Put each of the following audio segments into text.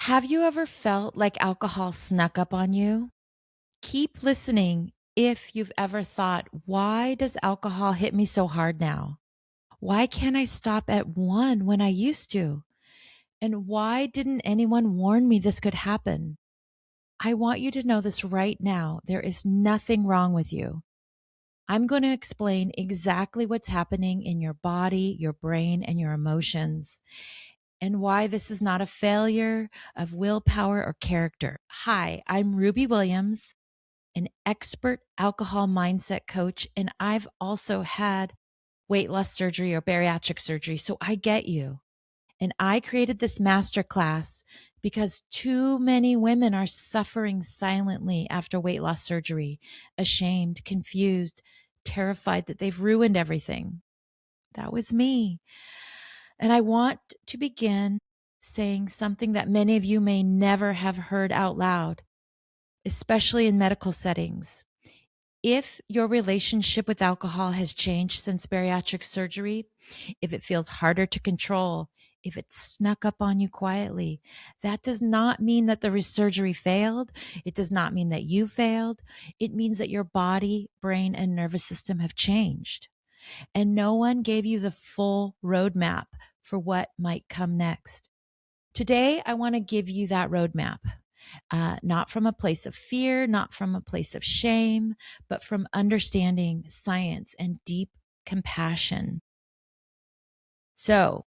Have you ever felt like alcohol snuck up on you? Keep listening if you've ever thought, why does alcohol hit me so hard now? Why can't I stop at one when I used to? And why didn't anyone warn me this could happen? I want you to know this right now. There is nothing wrong with you. I'm going to explain exactly what's happening in your body, your brain, and your emotions, and why this is not a failure of willpower or character. Hi, I'm Ruby Williams, an expert alcohol mindset coach, and I've also had weight loss surgery or bariatric surgery, so I get you. And I created this masterclass because too many women are suffering silently after weight loss surgery, ashamed, confused, terrified that they've ruined everything. That was me. And I want to begin saying something that many of you may never have heard out loud, especially in medical settings. If your relationship with alcohol has changed since bariatric surgery, if it feels harder to control, if it snuck up on you quietly, that does not mean that the surgery failed. It does not mean that you failed. It means that your body, brain, and nervous system have changed. And no one gave you the full roadmap for what might come next. Today, I want to give you that roadmap, not from a place of fear, not from a place of shame, but from understanding science and deep compassion. So,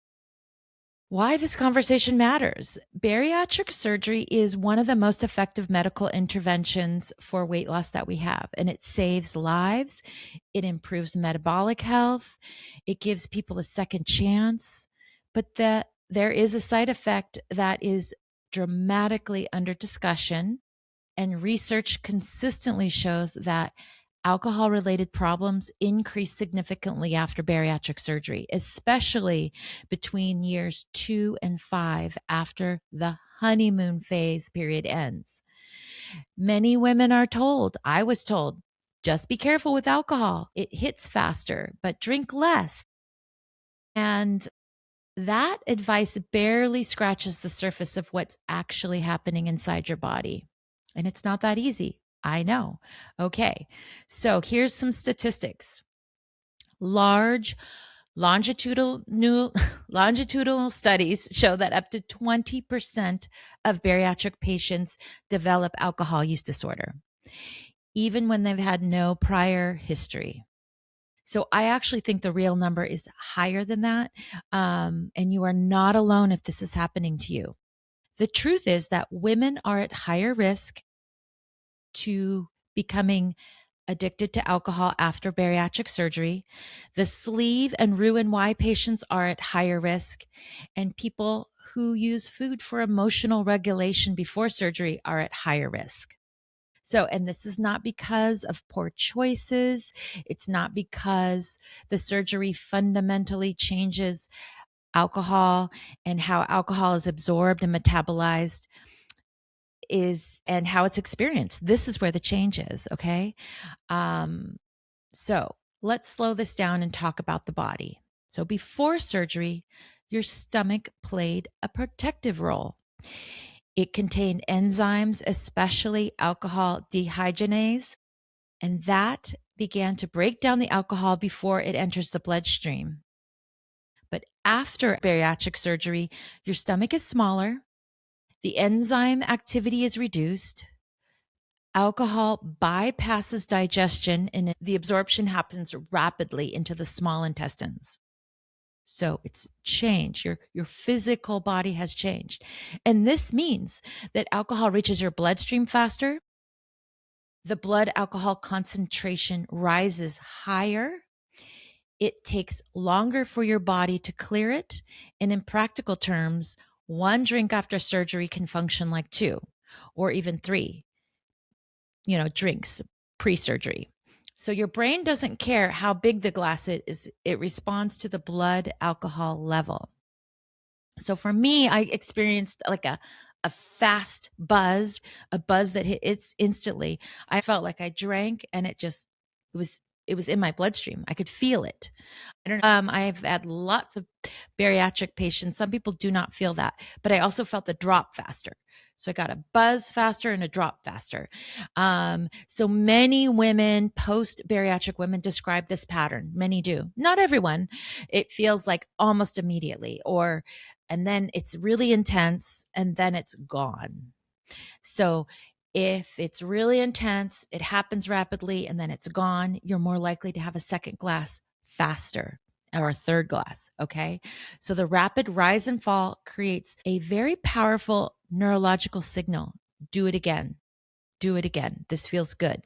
why this conversation matters. Bariatric surgery is one of the most effective medical interventions for weight loss that we have, and it saves lives. It improves metabolic health. It gives people a second chance. But there is a side effect that is dramatically under discussion, and research consistently shows that alcohol related problems increase significantly after bariatric surgery, especially between years 2 and 5 after the honeymoon phase period ends. Many women are told, I was told, just be careful with alcohol. It hits faster, but drink less. And that advice barely scratches the surface of what's actually happening inside your body. And it's not that easy. I know. Okay. So here's some statistics. Large longitudinal longitudinal studies show that up to 20% of bariatric patients develop alcohol use disorder, even when they've had no prior history. So I actually think the real number is higher than that. And you are not alone if this is happening to you. The truth is that women are at higher risk to becoming addicted to alcohol after bariatric surgery. The sleeve and Roux-en-Y patients are at higher risk, and people who use food for emotional regulation before surgery are at higher risk. So, and this is not because of poor choices. It's not because the surgery fundamentally changes alcohol and how alcohol is absorbed and metabolized and how it's experienced. This is where the change is. Okay. So let's slow this down and talk about the body. So before surgery, your stomach played a protective role. It contained enzymes, especially alcohol dehydrogenase, and that began to break down the alcohol before it enters the bloodstream. But after bariatric surgery, your stomach is smaller, the enzyme activity is reduced, alcohol bypasses digestion, and the absorption happens rapidly into the small intestines. So it's changed. Your physical body has changed. And this means that alcohol reaches your bloodstream faster. The blood alcohol concentration rises higher. It takes longer for your body to clear it. And in practical terms, one drink after surgery can function like two or even three, drinks pre-surgery. So your brain doesn't care how big the glass is. It responds to the blood alcohol level. So for me, I experienced like a fast buzz, a buzz that hit it's instantly. I felt like I drank and it was it was in my bloodstream. I could feel it. I don't know. I've had lots of bariatric patients. Some people do not feel that, but I also felt the drop faster. So I got a buzz faster and a drop faster. So many women, post bariatric women, describe this pattern. Many do. Not everyone. It feels like almost immediately, and then it's really intense and then it's gone. So if it's really intense, it happens rapidly and then it's gone, you're more likely to have a second glass faster or a third glass. Okay. So the rapid rise and fall creates a very powerful neurological signal. Do it again. Do it again. This feels good.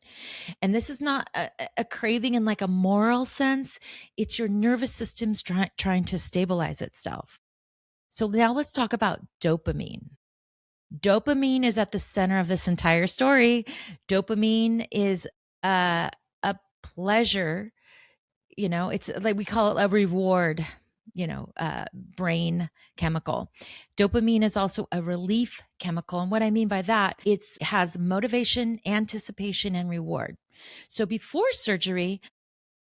And this is not a craving in like a moral sense. It's your nervous system's trying to stabilize itself. So now let's talk about dopamine. Dopamine is at the center of this entire story. Dopamine is a pleasure, it's like we call it a reward, brain chemical. Dopamine is also a relief chemical. And what I mean by that, it has motivation, anticipation, and reward. So before surgery,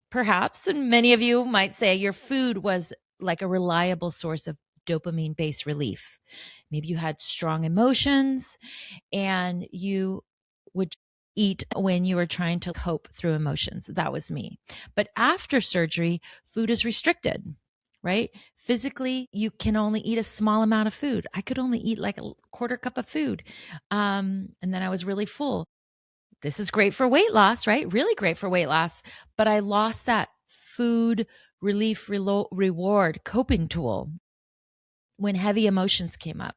perhaps, and many of you might say your food was like a reliable source of dopamine based relief. Maybe you had strong emotions and you would eat when you were trying to cope through emotions. That was me. But after surgery, food is restricted, right? Physically, you can only eat a small amount of food. I could only eat like a quarter cup of food. And then I was really full. This is great for weight loss, right? Really great for weight loss. But I lost that food relief reward coping tool when heavy emotions came up.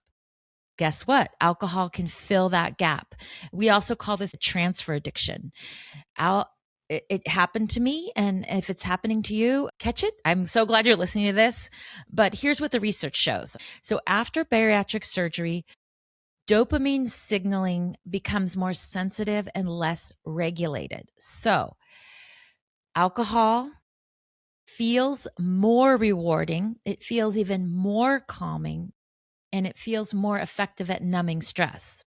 Guess what? Alcohol can fill that gap. We also call this a transfer addiction. It happened to me. And if it's happening to you, catch it. I'm so glad you're listening to this. But here's what the research shows. So after bariatric surgery, dopamine signaling becomes more sensitive and less regulated. So alcohol feels more rewarding. It feels even more calming, and it feels more effective at numbing stress.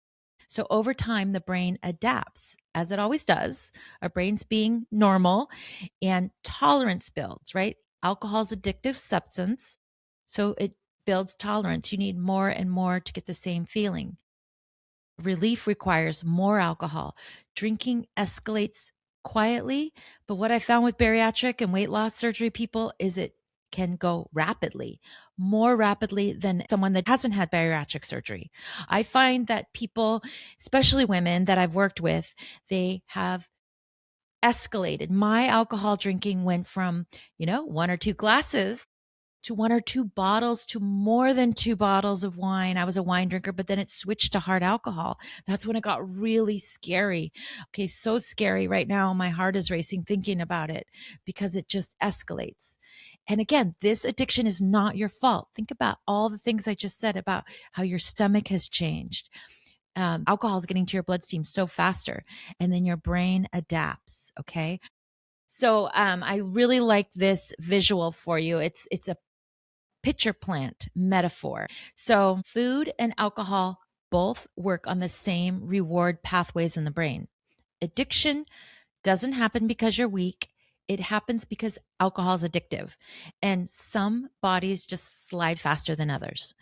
So over time, the brain adapts, as it always does. Our brains being normal, and tolerance builds, right? Alcohol's addictive substance, so it builds tolerance. You need more and more to get the same feeling. Relief requires more alcohol. Drinking escalates quietly, but what I found with bariatric and weight loss surgery people is it can go rapidly, more rapidly than someone that hasn't had bariatric surgery. I find that people, especially women that I've worked with, they have escalated. My alcohol drinking went from, one or two glasses to one or two bottles to more than two bottles of wine. I was a wine drinker, but then it switched to hard alcohol. That's when it got really scary. Okay, so scary right now. My heart is racing thinking about it because it just escalates. And again, this addiction is not your fault. Think about all the things I just said about how your stomach has changed. Alcohol is getting to your bloodstream so faster, and then your brain adapts. Okay. So I really like this visual for you. It's a pitcher plant metaphor. So food and alcohol both work on the same reward pathways in the brain. Addiction doesn't happen because you're weak. It happens because alcohol is addictive, and some bodies just slide faster than others.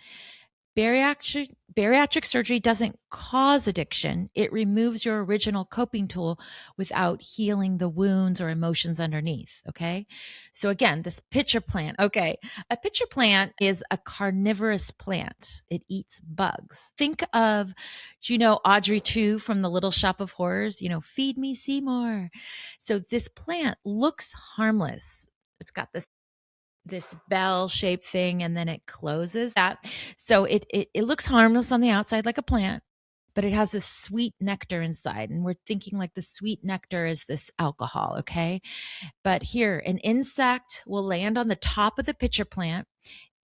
Bariatric surgery doesn't cause addiction. It removes your original coping tool without healing the wounds or emotions underneath. Okay. So again, this pitcher plant. Okay. A pitcher plant is a carnivorous plant. It eats bugs. Think of, do you know Audrey 2 from the Little Shop of Horrors? Feed me Seymour. So this plant looks harmless. It's got this bell-shaped thing, and then it closes that. So it looks harmless on the outside like a plant, but it has this sweet nectar inside. And we're thinking like the sweet nectar is this alcohol, okay? But here, an insect will land on the top of the pitcher plant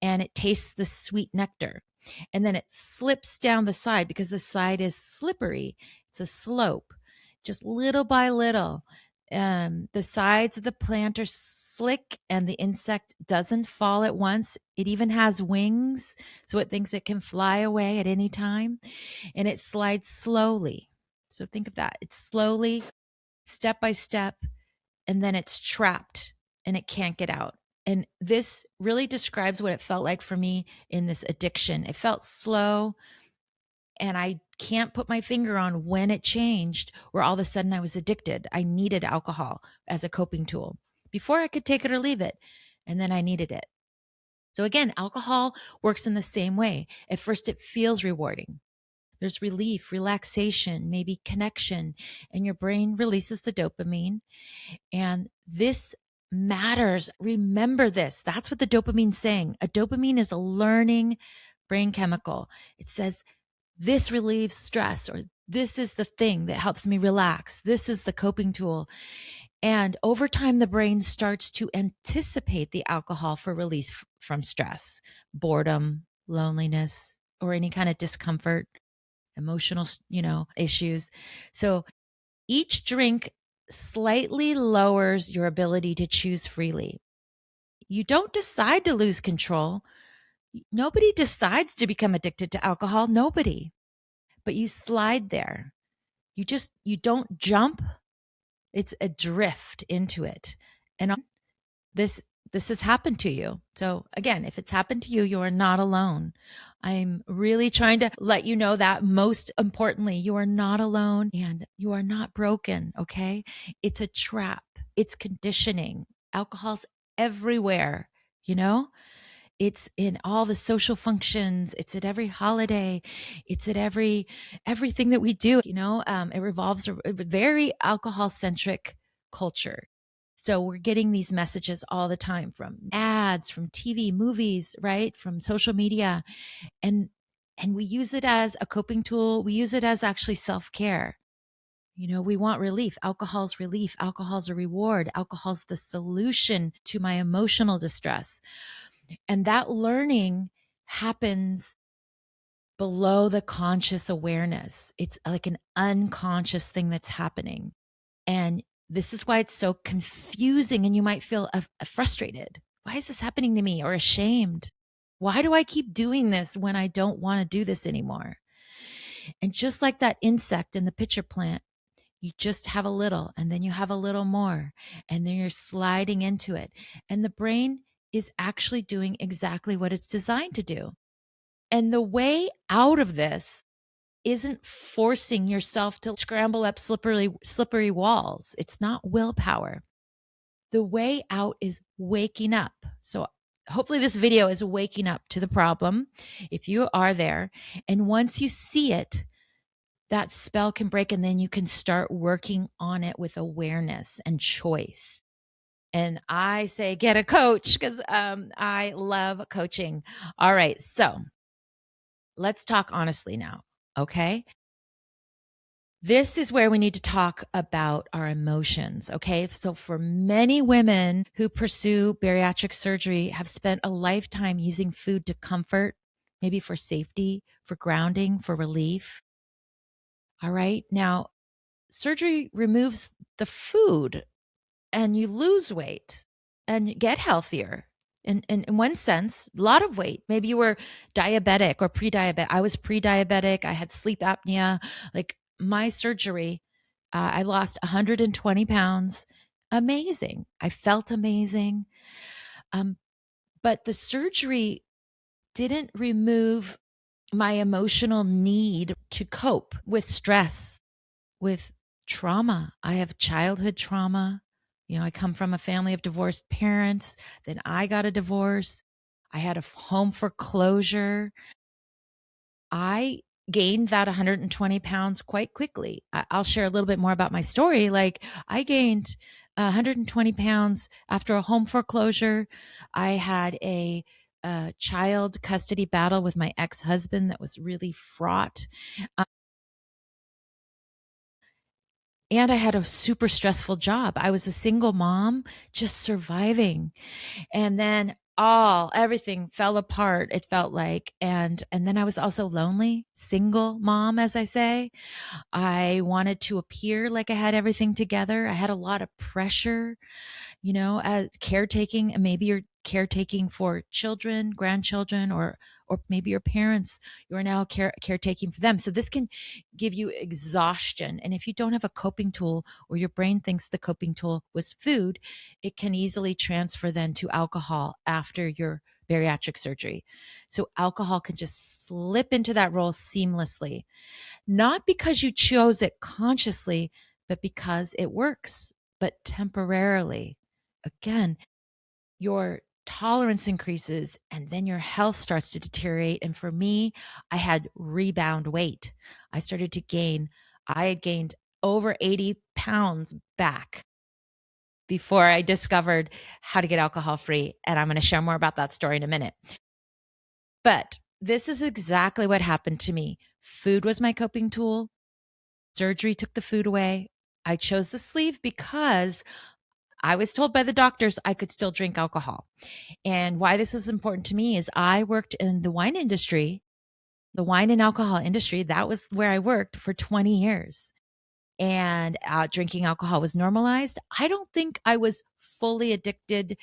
and it tastes the sweet nectar. And then it slips down the side because the side is slippery. It's a slope, just little by little. The sides of the plant are slick and the insect doesn't fall at once. It even has wings, so it thinks it can fly away at any time, and it slides slowly. So think of that. It's slowly, step by step, and then it's trapped and it can't get out. And this really describes what it felt like for me in this addiction. It felt slow, and I can't put my finger on when it changed, where all of a sudden I was addicted. I needed alcohol as a coping tool. Before I could take it or leave it, and then I needed it. So again, alcohol works in the same way. At first, it feels rewarding. There's relief, relaxation, maybe connection, and your brain releases the dopamine. And this matters. Remember this. That's what the dopamine's saying. A dopamine is a learning brain chemical. It says, this relieves stress, or this is the thing that helps me relax. This is the coping tool. And over time, the brain starts to anticipate the alcohol for release from stress, boredom, loneliness, or any kind of discomfort, emotional, issues. So each drink slightly lowers your ability to choose freely. You don't decide to lose control. Nobody decides to become addicted to alcohol. Nobody. But you slide there. You don't jump. It's a drift into it. And this has happened to you. So again, if it's happened to you, you are not alone. I'm really trying to let you know that, most importantly, you are not alone and you are not broken. Okay. It's a trap. It's conditioning. Alcohol's everywhere, It's in all the social functions. It's at every holiday. It's at everything that we do. It revolves a very alcohol centric culture. So we're getting these messages all the time from ads, from TV, movies, right? From social media. And we use it as a coping tool. We use it as actually self-care. We want relief. Alcohol's relief. Alcohol's a reward. Alcohol's the solution to my emotional distress. And that learning happens below the conscious awareness. It's like an unconscious thing that's happening. And this is why it's so confusing, and you might feel frustrated. Why is this happening to me? Or ashamed? Why do I keep doing this when I don't want to do this anymore? And just like that insect in the pitcher plant, you just have a little, and then you have a little more, and then you're sliding into it. And the brain is actually doing exactly what it's designed to do. And the way out of this isn't forcing yourself to scramble up slippery walls. It's not willpower. The way out is waking up. So hopefully this video is waking up to the problem, if you are there. And once you see it, that spell can break, and then you can start working on it with awareness and choice. And I say, get a coach, because I love coaching. All right. So let's talk honestly now. Okay. This is where we need to talk about our emotions. Okay. So for many women who pursue bariatric surgery have spent a lifetime using food to comfort, maybe for safety, for grounding, for relief. All right. Now, surgery removes the food and you lose weight and you get healthier. In one sense, a lot of weight. Maybe you were diabetic or pre-diabetic. I was pre-diabetic. I had sleep apnea. Like my surgery, I lost 120 pounds. Amazing. I felt amazing. But the surgery didn't remove my emotional need to cope with stress, with trauma. I have childhood trauma. I come from a family of divorced parents. Then I got a divorce. I had a home foreclosure. I gained that 120 pounds quite quickly. I'll share a little bit more about my story. Like I gained 120 pounds after a home foreclosure. I had a child custody battle with my ex-husband that was really fraught. And I had a super stressful job. I was a single mom, just surviving. And then everything fell apart, it felt like. And then I was also lonely, single mom, as I say. I wanted to appear like I had everything together. I had a lot of pressure, as caretaking. And maybe you're caretaking for children, grandchildren, or maybe your parents, you are now caretaking for them. So this can give you exhaustion. And if you don't have a coping tool, or your brain thinks the coping tool was food, it can easily transfer then to alcohol after your bariatric surgery. So alcohol can just slip into that role seamlessly, not because you chose it consciously, but because it works, but temporarily. Again, your tolerance increases and then your health starts to deteriorate. And for me, I had rebound weight. I had gained over 80 pounds back before I discovered how to get alcohol free. And I'm going to share more about that story in a minute. But this is exactly what happened to me. Food was my coping tool. Surgery took the food away. I chose the sleeve because I was told by the doctors I could still drink alcohol. And why this is important to me is I worked in the wine industry, the wine and alcohol industry. That was where I worked for 20 years. And drinking alcohol was normalized. I don't think I was fully addicted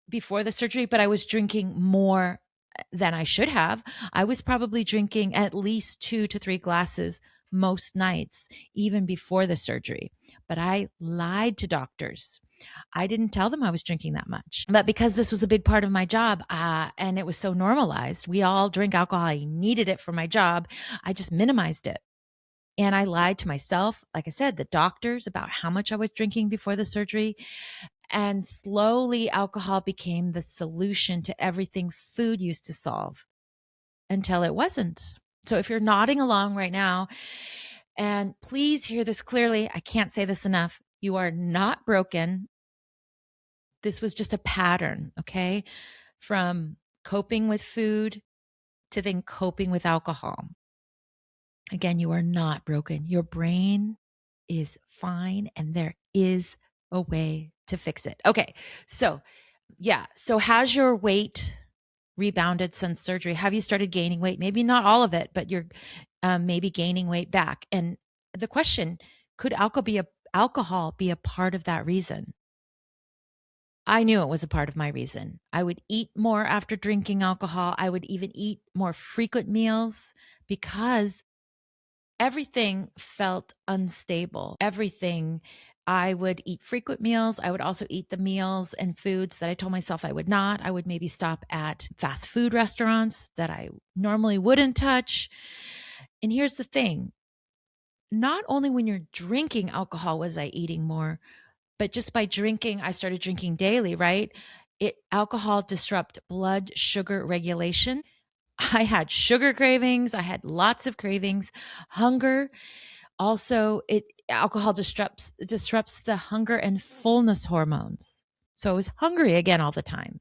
before the surgery, but I was drinking more than I should have. I was probably drinking at least 2 to 3 glasses most nights, even before the surgery. But I lied to doctors. I didn't tell them I was drinking that much. But because this was a big part of my job and it was so normalized, we all drink alcohol. I needed it for my job. I just minimized it. And I lied to myself, like I said, the doctors, about how much I was drinking before the surgery. And slowly, alcohol became the solution to everything food used to solve until it wasn't. So if you're nodding along right now, and please hear this clearly, I can't say this enough. You are not broken. This was just a pattern, okay? From coping with food to then coping with alcohol. Again, you are not broken. Your brain is fine and there is a way to fix it. Okay. So, yeah. So, has your weight rebounded since surgery? Have you started gaining weight? Maybe not all of it, but you're maybe gaining weight back. And the question, could alcohol be a part of that reason? I knew it was a part of my reason. I would eat more after drinking alcohol. I would even eat more frequent meals because everything felt unstable. Everything. I would eat frequent meals. I would also eat the meals and foods that I told myself I would not. I would maybe stop at fast food restaurants that I normally wouldn't touch. And here's the thing. Not only when you're drinking alcohol was I eating more, but just by drinking, I started drinking daily, right? Alcohol disrupt blood sugar regulation. I had sugar cravings. I had lots of cravings, hunger. Also, alcohol disrupts the hunger and fullness hormones. So I was hungry again all the time.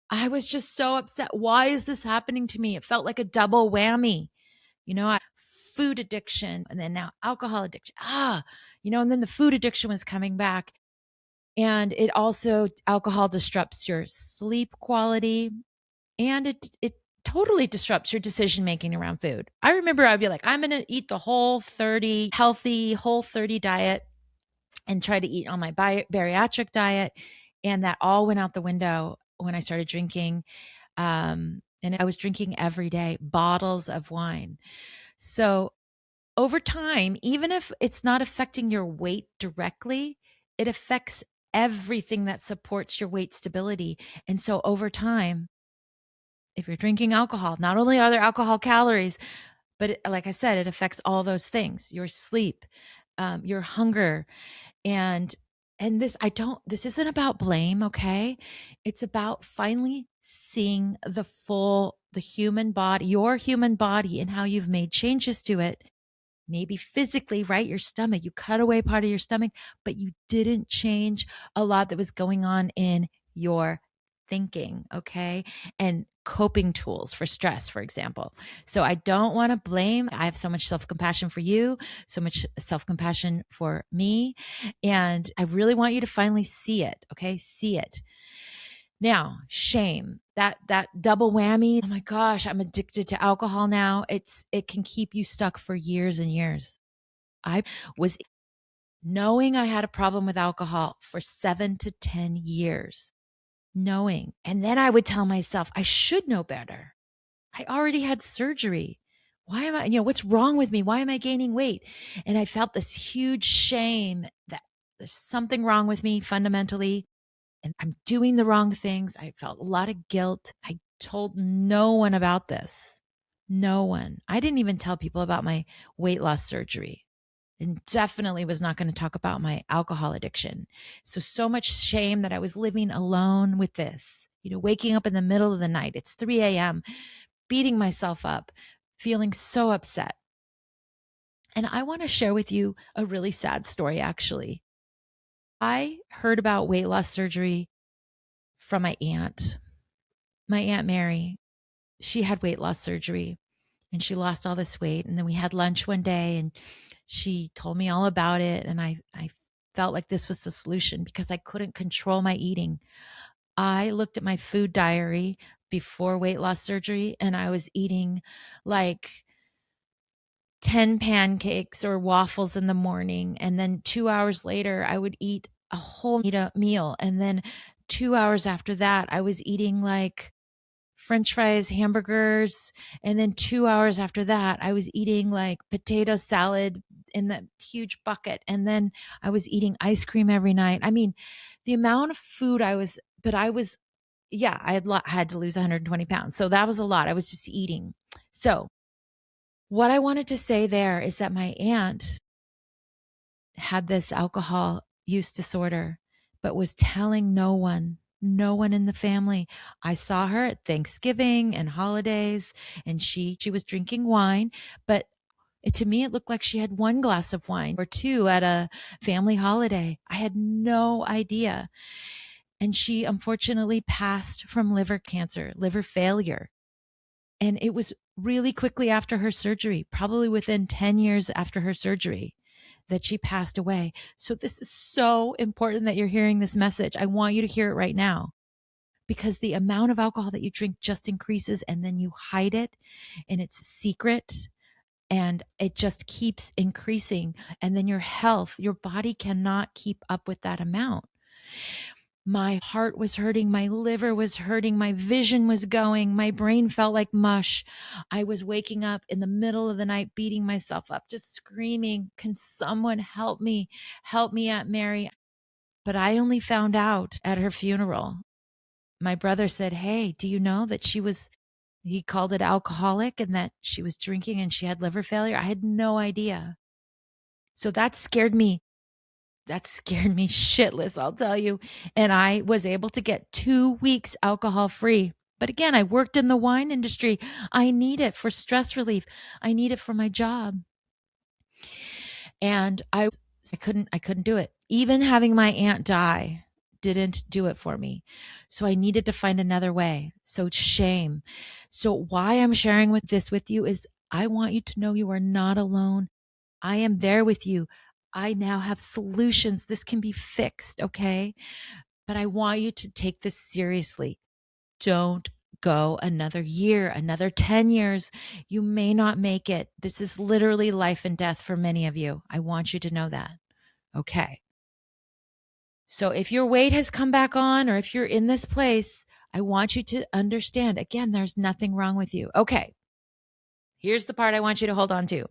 I was just so upset. Why is this happening to me? It felt like a double whammy. Food addiction and then now alcohol addiction. And then the food addiction was coming back. And alcohol disrupts your sleep quality and it totally disrupts your decision making around food. I remember I'd be like, I'm going to eat the healthy Whole 30 diet and try to eat on my bariatric diet. And that all went out the window when I started drinking. And I was drinking every day, bottles of wine. So over time, even if it's not affecting your weight directly, it affects everything that supports your weight stability. And so over time, if you're drinking alcohol, not only are there alcohol calories, but like I said, it affects all those things, your sleep, your hunger. And this isn't about blame. Okay. It's about finally seeing the human body, your human body, and how you've made changes to it. Maybe physically, right? Your stomach, you cut away part of your stomach, but you didn't change a lot that was going on in your thinking. Okay. And coping tools for stress, for example. So I don't want to blame. I have so much self-compassion for you, so much self-compassion for me. And I really want you to finally see it. Okay. See it. Now, shame, that double whammy. Oh my gosh, I'm addicted to alcohol now. It can keep you stuck for years and years. I was knowing I had a problem with alcohol for 7 to 10 years. knowing. And then I would tell myself, I should know better. I already had surgery. Why am I, what's wrong with me? Why am I gaining weight? And I felt this huge shame that there's something wrong with me fundamentally, and I'm doing the wrong things. I felt a lot of guilt. I told no one about this. No one. I didn't even tell people about my weight loss surgery, and definitely was not going to talk about my alcohol addiction. So much shame that I was living alone with this, waking up in the middle of the night. It's 3 a.m., beating myself up, feeling so upset. And I want to share with you a really sad story, actually. I heard about weight loss surgery from my Aunt Mary. She had weight loss surgery and she lost all this weight. And then we had lunch one day and she told me all about it. And I felt like this was the solution because I couldn't control my eating. I looked at my food diary before weight loss surgery and I was eating like 10 pancakes or waffles in the morning. And then 2 hours later, I would eat a whole meal. And then 2 hours after that, I was eating like French fries, hamburgers. And then 2 hours after that, I was eating like potato salad in that huge bucket. And then I was eating ice cream every night. I mean, the amount of food I had to lose 120 pounds. So that was a lot. I was just eating. So what I wanted to say there is that my aunt had this alcohol use disorder, but was telling no one in the family. I saw her at Thanksgiving and holidays, and she was drinking wine, but to me, it looked like she had one glass of wine or two at a family holiday. I had no idea. And she unfortunately passed from liver cancer, liver failure. And it was really quickly after her surgery, probably within 10 years after her surgery, that she passed away. So this is so important that you're hearing this message. I want you to hear it right now because the amount of alcohol that you drink just increases and then you hide it and it's a secret and it just keeps increasing. And then your health, your body cannot keep up with that amount. My heart was hurting. My liver was hurting. My vision was going. My brain felt like mush. I was waking up in the middle of the night, beating myself up, just screaming, can someone help me? Help me, Aunt Mary. But I only found out at her funeral. My brother said, hey, do you know that he called it alcoholic and that she was drinking and she had liver failure? I had no idea. So that scared me shitless, I'll tell you. And I was able to get 2 weeks alcohol free. But again, I worked in the wine industry. I need it for stress relief. I need it for my job. And I couldn't do it. Even having my aunt die didn't do it for me. So I needed to find another way. So shame. So why I'm sharing this with you is I want you to know you are not alone. I am there with you. I now have solutions. This can be fixed, okay? But I want you to take this seriously. Don't go another year, another 10 years. You may not make it. This is literally life and death for many of you. I want you to know that. Okay. So if your weight has come back on or if you're in this place, I want you to understand, again, there's nothing wrong with you. Okay. Here's the part I want you to hold on to.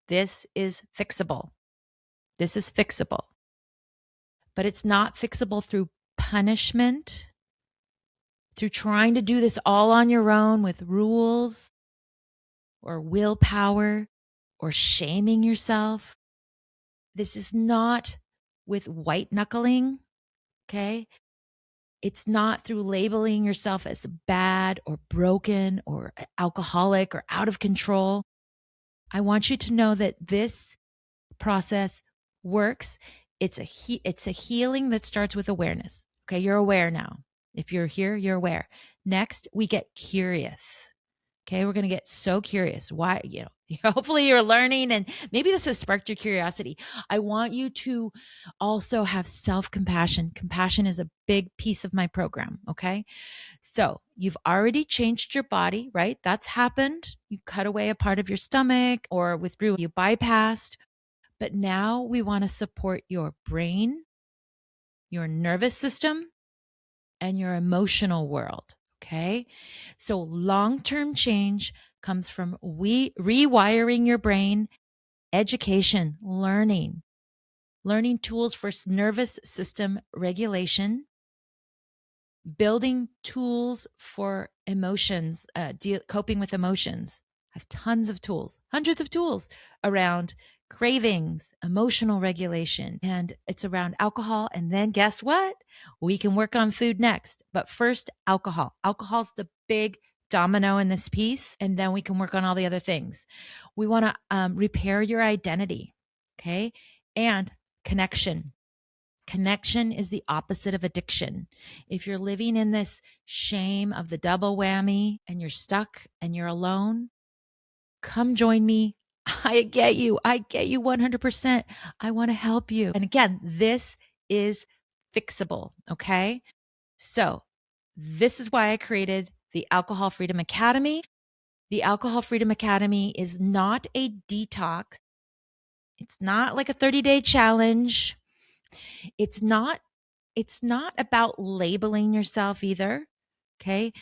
This is fixable. This is fixable. But it's not fixable through punishment, through trying to do this all on your own with rules or willpower or shaming yourself. This is not with white knuckling, okay? It's not through labeling yourself as bad or broken or alcoholic or out of control. I want you to know that this process works. It's a healing that starts with awareness. Okay, you're aware now. If you're here, you're aware. Next, we get curious. Okay, we're going to get so curious. Why, hopefully you're learning and maybe this has sparked your curiosity. I want you to also have self-compassion. Compassion is a big piece of my program, okay? So you've already changed your body, right? That's happened. You cut away a part of your stomach or withdrew, you bypassed. But now we want to support your brain, your nervous system, and your emotional world. Okay. So long-term change comes from rewiring your brain, education, learning tools for nervous system regulation, building tools for emotions, coping with emotions. I have tons of tools, hundreds of tools around cravings, emotional regulation, and it's around alcohol. And then guess what? We can work on food next. But first, alcohol. Alcohol's the big domino in this piece, and then we can work on all the other things. We want to repair your identity, okay? And connection. Connection is the opposite of addiction. If you're living in this shame of the double whammy and you're stuck and you're alone, come join me. I get you. I get you 100%. I want to help you. And again, this is fixable. Okay. So this is why I created the Alcohol Freedom Academy. The Alcohol Freedom Academy is not a detox. It's not like a 30-day challenge. It's not about labeling yourself either. Okay.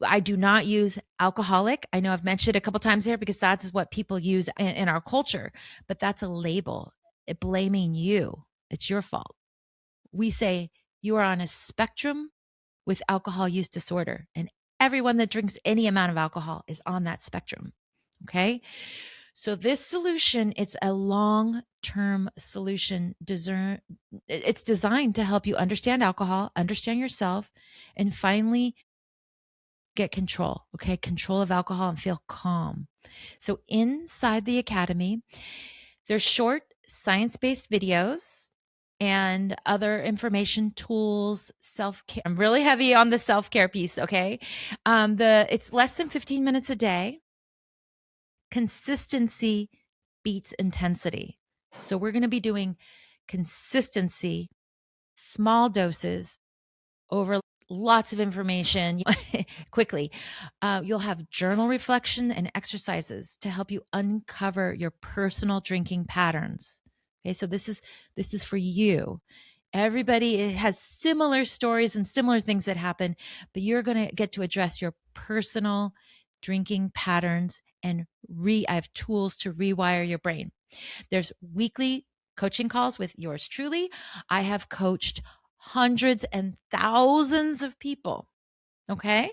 I do not use alcoholic. I know I've mentioned it a couple times here because that's what people use in our culture, but that's a label. Blaming you. It's your fault. We say you are on a spectrum with alcohol use disorder, and everyone that drinks any amount of alcohol is on that spectrum. Okay. So this solution, it's a long-term solution. It's designed to help you understand alcohol, understand yourself, and finally get control, okay? Control of alcohol and feel calm. So inside the academy, there's short science-based videos and other information tools, self-care. I'm really heavy on the self-care piece, okay? It's less than 15 minutes a day. Consistency beats intensity. So we're going to be doing consistency, small doses over lots of information quickly. You'll have journal reflection and exercises to help you uncover your personal drinking patterns. Okay, so this is for you. Everybody has similar stories and similar things that happen, but you're going to get to address your personal drinking patterns and I have tools to rewire your brain. There's weekly coaching calls with yours truly. I have coached hundreds and thousands of people, okay?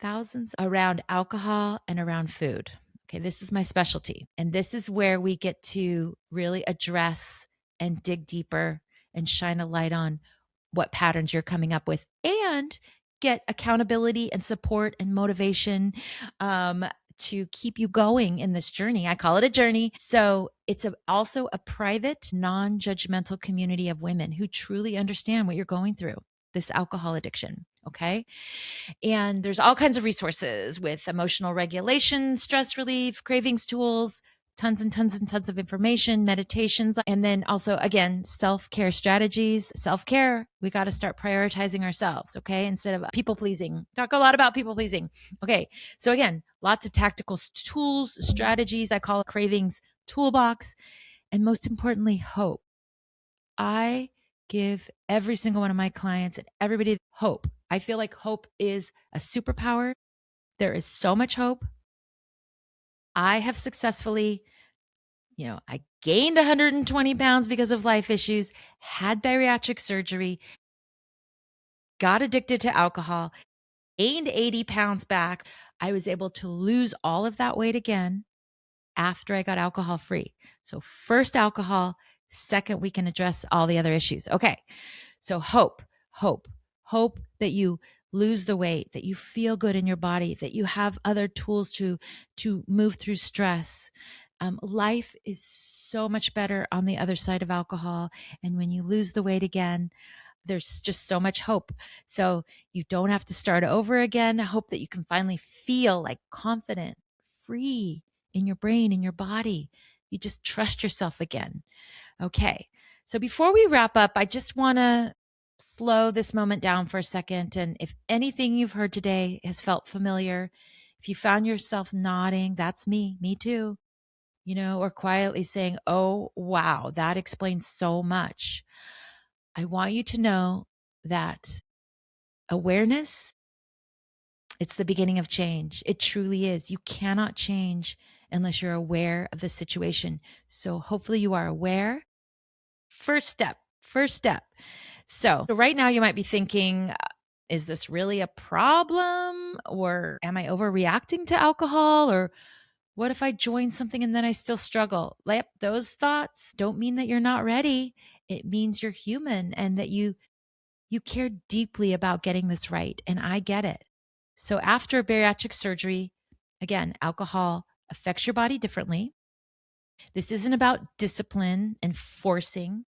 Thousands around alcohol and around food. Okay, this is my specialty. And this is where we get to really address and dig deeper and shine a light on what patterns you're coming up with and get accountability and support and motivation to keep you going in this journey. I call it a journey. So it's also a private, non-judgmental community of women who truly understand what you're going through, this alcohol addiction. Okay. And there's all kinds of resources with emotional regulation, stress relief, cravings tools, tons and tons and tons of information, meditations, and then also, again, self-care strategies. Self-care, we got to start prioritizing ourselves, okay? Instead of people pleasing. Talk a lot about people pleasing. Okay, so again, lots of tactical tools, strategies. I call it cravings toolbox. And most importantly, hope. I give every single one of my clients and everybody hope. I feel like hope is a superpower. There is so much hope. I have successfully, I gained 120 pounds because of life issues, had bariatric surgery, got addicted to alcohol, gained 80 pounds back. I was able to lose all of that weight again after I got alcohol free. So first alcohol, second, we can address all the other issues. Okay. So hope that you lose the weight, that you feel good in your body, that you have other tools to move through stress. Life is so much better on the other side of alcohol. And when you lose the weight again, there's just so much hope. So you don't have to start over again. I hope that you can finally feel like confident, free in your brain, in your body. You just trust yourself again. Okay. So before we wrap up, I just want to slow this moment down for a second. And if anything you've heard today has felt familiar, if you found yourself nodding, that's me too, or quietly saying, oh, wow, that explains so much. I want you to know that awareness, it's the beginning of change. It truly is. You cannot change unless you're aware of the situation. So hopefully you are aware. First step, first step. So right now you might be thinking, is this really a problem? Or am I overreacting to alcohol? Or what if I join something and then I still struggle? Like, those thoughts don't mean that you're not ready. It means you're human and that you care deeply about getting this right. And I get it. So after bariatric surgery, again, alcohol affects your body differently. This isn't about discipline and forcing.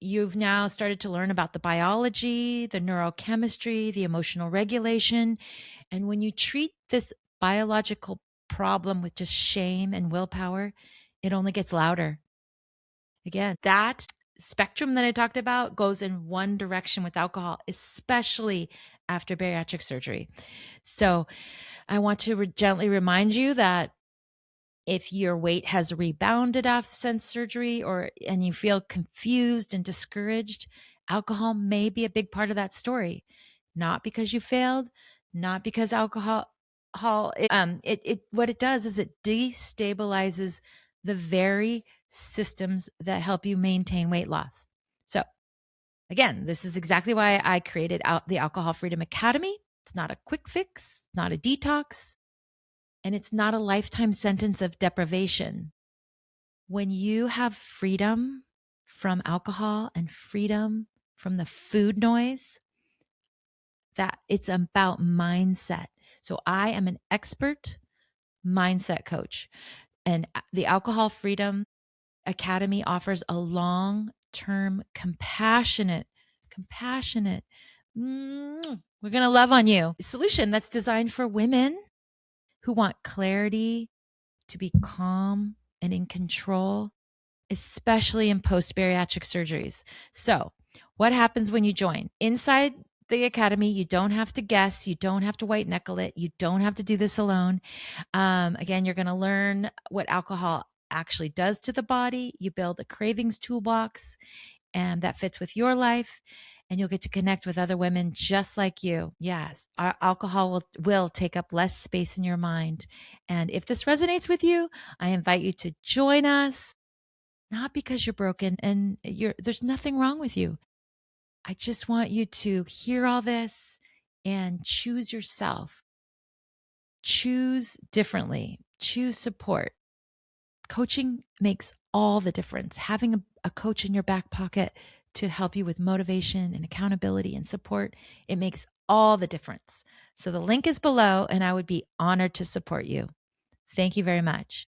You've now started to learn about the biology, the neurochemistry, the emotional regulation. And when you treat this biological problem with just shame and willpower, it only gets louder. Again, that spectrum that I talked about goes in one direction with alcohol, especially after bariatric surgery. So I want to gently remind you that if your weight has rebounded off since surgery and you feel confused and discouraged, alcohol may be a big part of that story. Not because you failed, not because alcohol what it does is it destabilizes the very systems that help you maintain weight loss. So again, this is exactly why I created the Alcohol Freedom Academy. It's not a quick fix, not a detox, and it's not a lifetime sentence of deprivation. When you have freedom from alcohol and freedom from the food noise, that it's about mindset. So I am an expert mindset coach, and the Alcohol Freedom Academy offers a long-term compassionate, we're going to love on you solution that's designed for women who want clarity, to be calm and in control, especially in post-bariatric surgeries. So what happens when you join? Inside the academy, you don't have to guess. You don't have to white knuckle it. You don't have to do this alone. Again, you're going to learn what alcohol actually does to the body. You build a cravings toolbox, and that fits with your life. And you'll get to connect with other women just like you. Yes, alcohol will take up less space in your mind. And if this resonates with you, I invite you to join us, not because you're broken and there's nothing wrong with you. I just want you to hear all this and choose yourself. Choose differently. Choose support. Coaching makes all the difference. Having a coach in your back pocket to help you with motivation and accountability and support, it makes all the difference. So the link is below, and I would be honored to support you. Thank you very much.